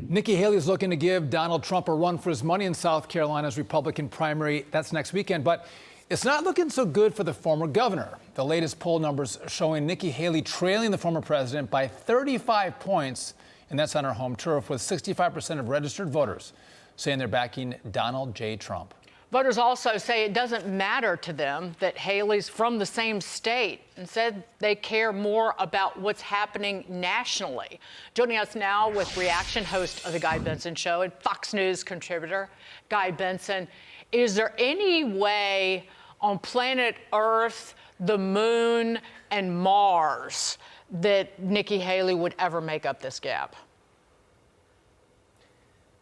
Nikki Haley is looking to give Donald Trump a run for his money in South Carolina's Republican primary. That's next weekend. But it's not looking so good for the former governor. The latest poll numbers showing Nikki Haley trailing the former president by 35 points. And that's on her home turf, with 65% of registered voters saying they're backing Donald J. Trump. Voters also say it doesn't matter to them that Haley's from the same state, and said they care more about what's happening nationally. Joining us now with reaction, host of The Guy Benson Show and Fox News contributor, Guy Benson. Is there any way on planet Earth, the moon, and Mars that Nikki Haley would ever make up this gap?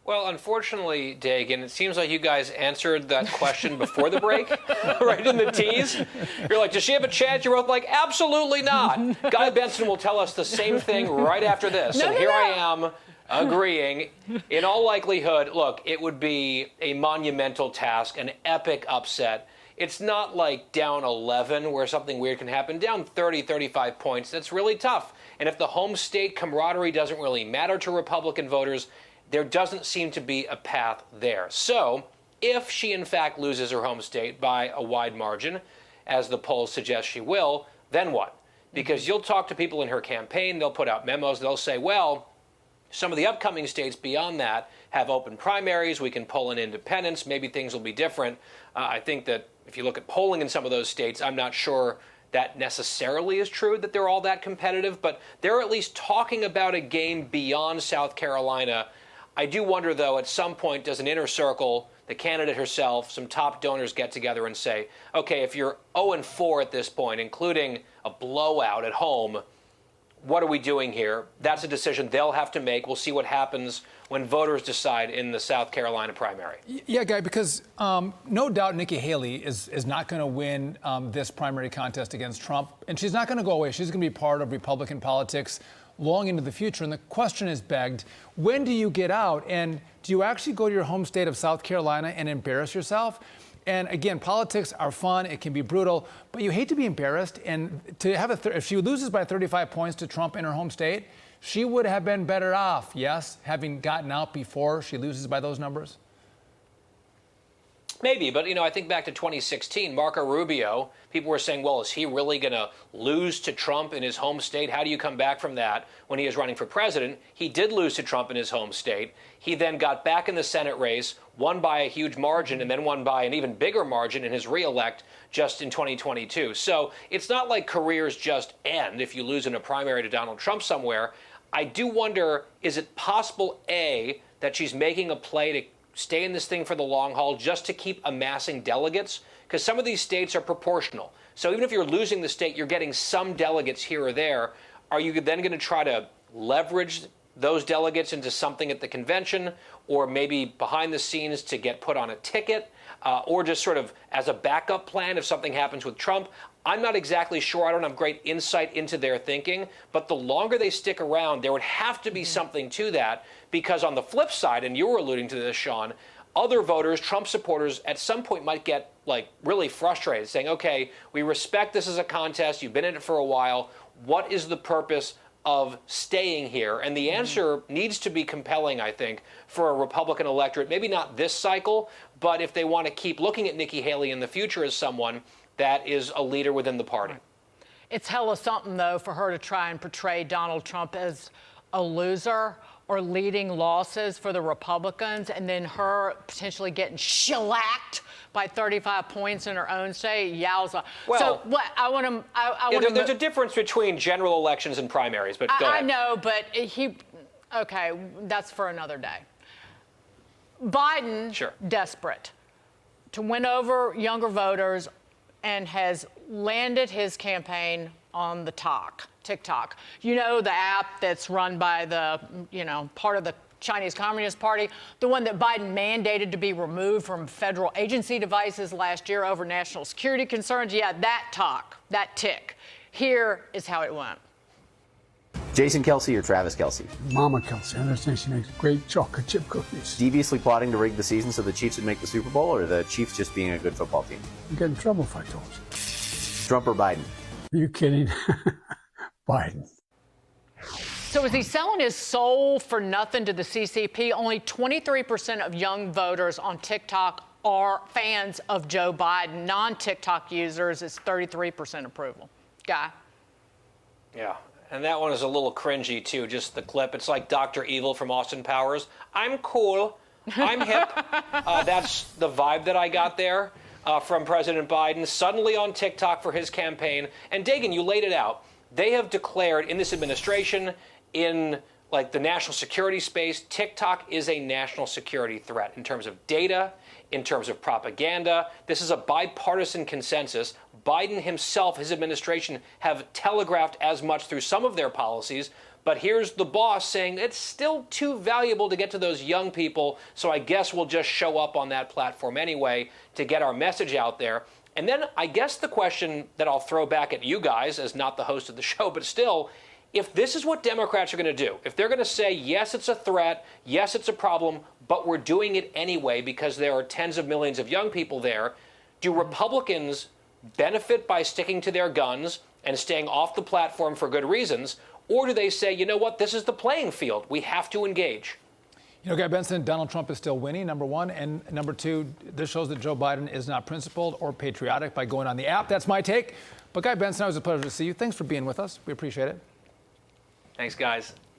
Well, unfortunately, Dagen, it seems like you guys answered that question before the break, right in the tease. You're like, does she have a chance? You're both like, absolutely not. Guy Benson will tell us the same thing right after this. I am agreeing. In all likelihood, look, it would be a monumental task, an epic upset. It's not like down 11 where something weird can happen. Down 30, 35 points, that's really tough. And if the home state camaraderie doesn't really matter to Republican voters, there doesn't seem to be a path there. So if she, in fact, loses her home state by a wide margin, as the polls suggest she will, then what? Because you'll talk to people in her campaign, they'll put out memos, they'll say, well, some of the upcoming states beyond that have open primaries, we can poll in independents, maybe things will be different. I think that if you look at polling in some of those states, I'm not sure that necessarily is true, that they're all that competitive, but they're at least talking about a game beyond South Carolina. I do wonder, though, at some point, does an inner circle, the candidate herself, some top donors get together and say, okay, if you're 0-4 at this point, including a blowout at home, what are we doing here? That's a decision they'll have to make. We'll see what happens when voters decide in the South Carolina primary. Yeah, Guy, because no doubt Nikki Haley is not going to win this primary contest against Trump, and she's not going to go away. She's going to be part of Republican politics long into the future. And the question is begged, when do you get out? And do you actually go to your home state of South Carolina and embarrass yourself? And again, politics are fun. It can be brutal, but you hate to be embarrassed. And to have if she loses by 35 points to Trump in her home state, she would have been better off, yes, having gotten out before she loses by those numbers. Maybe, but, I think back to 2016, Marco Rubio, people were saying, well, is he really going to lose to Trump in his home state? How do you come back from that when he is running for president? He did lose to Trump in his home state. He then got back in the Senate race, won by a huge margin, and then won by an even bigger margin in his reelect just in 2022. So it's not like careers just end if you lose in a primary to Donald Trump somewhere. I do wonder, is it possible, A, that she's making a play to stay in this thing for the long haul just to keep amassing delegates? Because some of these states are proportional. So even if you're losing the state, you're getting some delegates here or there. Are you then going to try to leverage those delegates into something at the convention, or maybe behind the scenes to get put on a ticket, or just sort of as a backup plan if something happens with Trump? I'm not exactly sure. I don't have great insight into their thinking, but the longer they stick around, there would have to be something to that, because on the flip side, and you were alluding to this, Sean, other voters, Trump supporters, at some point might get really frustrated, saying, okay, we respect this as a contest. You've been in it for a while. What is the purpose of staying here? And the answer needs to be compelling, I think, for a Republican electorate. Maybe not this cycle, but if they want to keep looking at Nikki Haley in the future as someone that is a leader within the party. It's hella something, though, for her to try and portray Donald Trump as a loser or leading losses for the Republicans, and then her potentially getting shellacked by 35 points in her own state. Yowza. Well, so what I want to... there's a difference between general elections and primaries, but go ahead. I know, but okay, that's for another day. Biden, sure, desperate to win over younger voters, and has landed his campaign on the TikTok. The app that's run by the, part of the Chinese Communist Party, the one that Biden mandated to be removed from federal agency devices last year over national security concerns. Yeah, that tick. Here is how it went. Jason Kelsey or Travis Kelsey? Mama Kelsey. I understand she makes great chocolate chip cookies. Deviously plotting to rig the season so the Chiefs would make the Super Bowl, or the Chiefs just being a good football team? I'd get in trouble if I told you. Trump or Biden? Are you kidding? Biden. So is he selling his soul for nothing to the CCP? Only 23% of young voters on TikTok are fans of Joe Biden. Non-TikTok users is 33% approval. Guy? Yeah. And that one is a little cringy, too, just the clip. It's like Dr. Evil from Austin Powers. I'm cool. I'm hip. That's the vibe that I got there from President Biden, suddenly on TikTok for his campaign. And Dagen, you laid it out. They have declared in this administration, in like the national security space, TikTok is a national security threat in terms of data, in terms of propaganda. This is a bipartisan consensus. Biden himself, his administration, have telegraphed as much through some of their policies. But here's the boss saying it's still too valuable to get to those young people, so I guess we'll just show up on that platform anyway to get our message out there. And then I guess the question that I'll throw back at you guys, as not the host of the show, but still, if this is what Democrats are going to do, if they're going to say, yes, it's a threat, yes, it's a problem, but we're doing it anyway because there are tens of millions of young people there, do Republicans benefit by sticking to their guns and staying off the platform for good reasons? Or do they say, you know what, this is the playing field. We have to engage. You know, Guy Benson, Donald Trump is still winning, number one. And number two, this shows that Joe Biden is not principled or patriotic by going on the app. That's my take. But Guy Benson, it was a pleasure to see you. Thanks for being with us. We appreciate it. Thanks, guys.